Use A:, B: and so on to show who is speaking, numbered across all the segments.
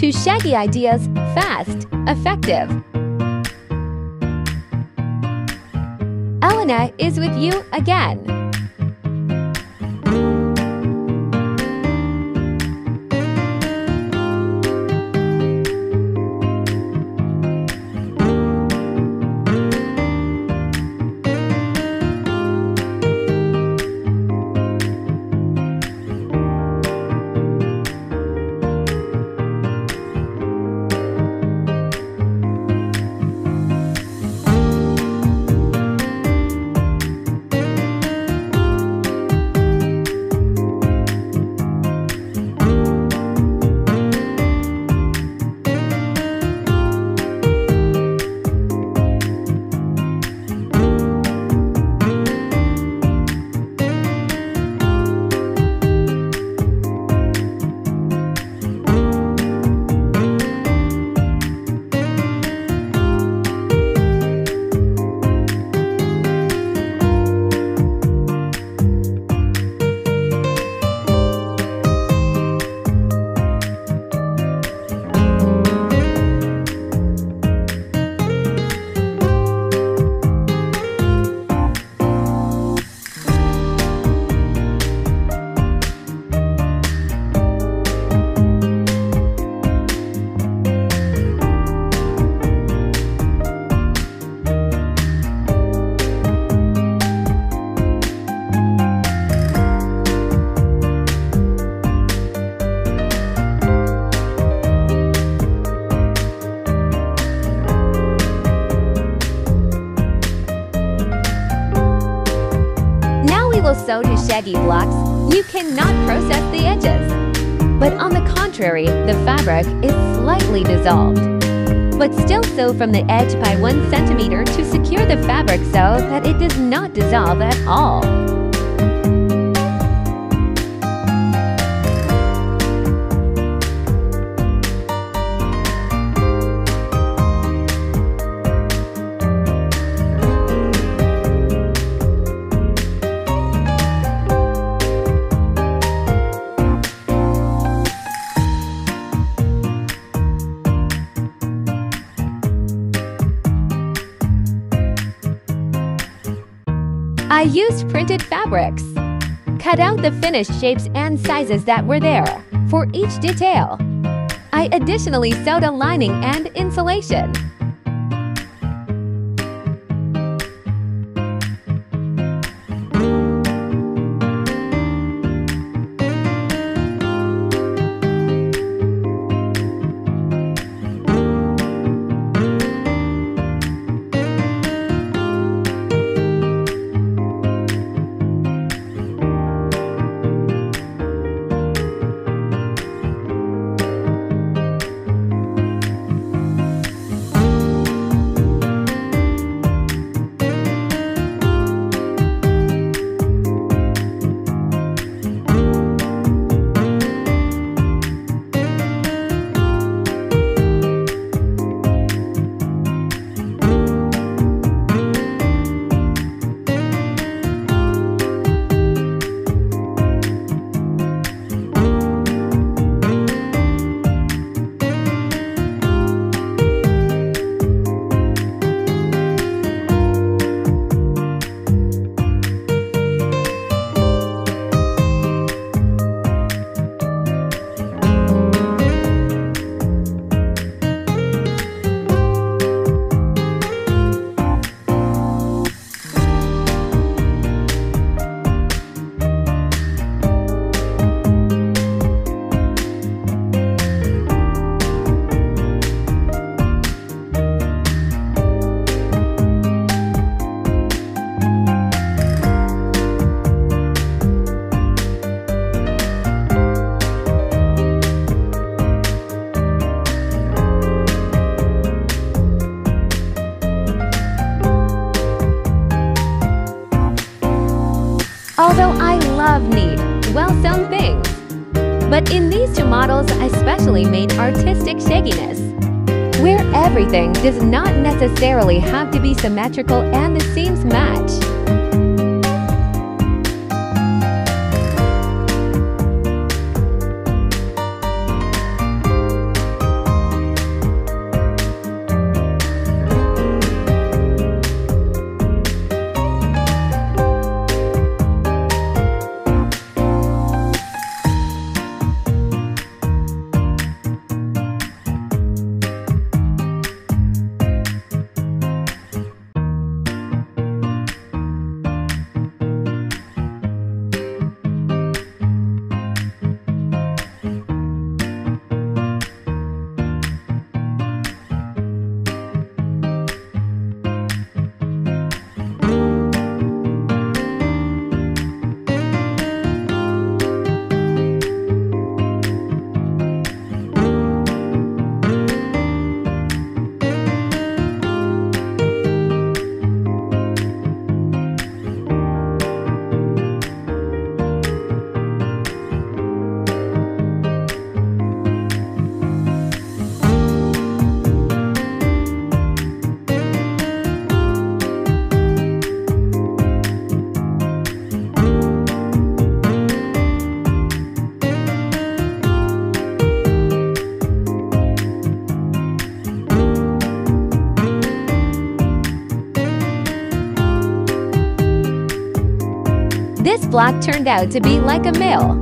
A: to shaggy ideas fast, effective. Elena is with you again. Sew to shaggy blocks, you cannot process the edges. But on the contrary, the fabric is slightly dissolved. But still sew from the edge by 1 centimeter to secure the fabric so that it does not dissolve at all. I used printed fabrics. Cut out the finished shapes and sizes that were there for each detail. I additionally sewed a lining and insulation. Although I love neat, well-sewn things. But in these two models, I specially made artistic shagginess, where everything does not necessarily have to be symmetrical and the seams match. This block turned out to be like a mill.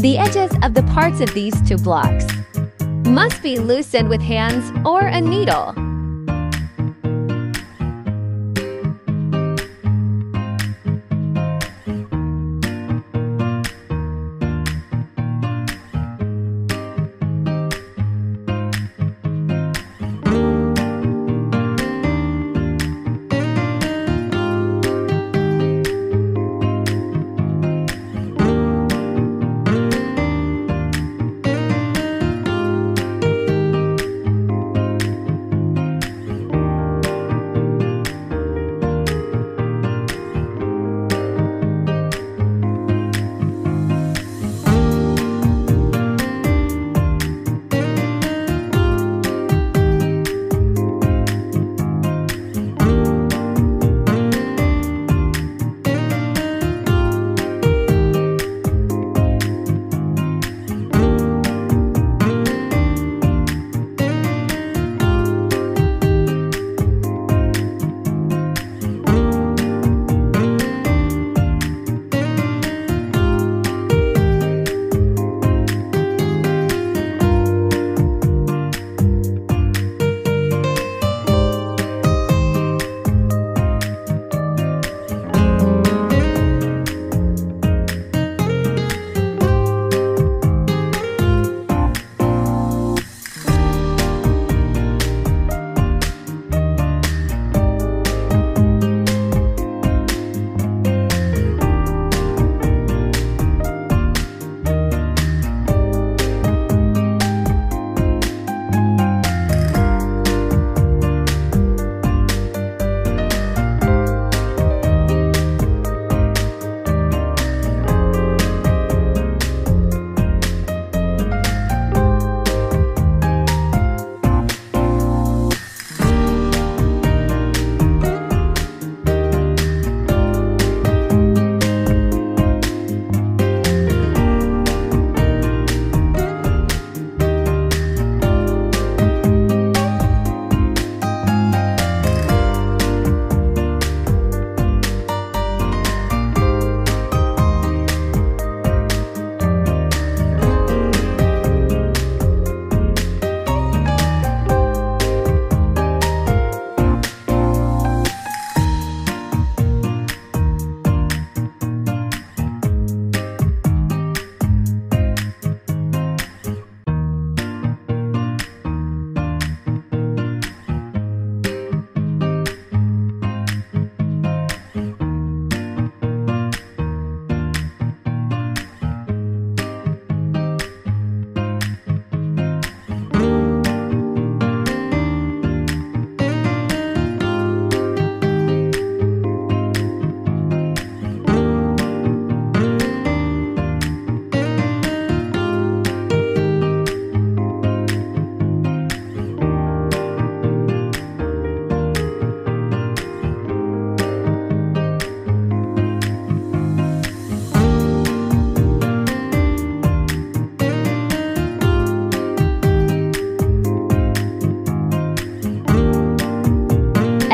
A: The edges of the parts of these two blocks must be loosened with hands or a needle.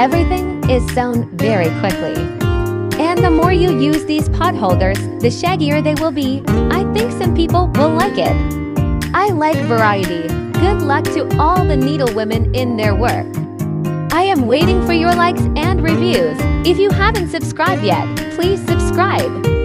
A: Everything is sewn very quickly. And the more you use these potholders, the shaggier they will be. I think some people will like it. I like variety. Good luck to all the needlewomen in their work. I am waiting for your likes and reviews. If you haven't subscribed yet, please subscribe.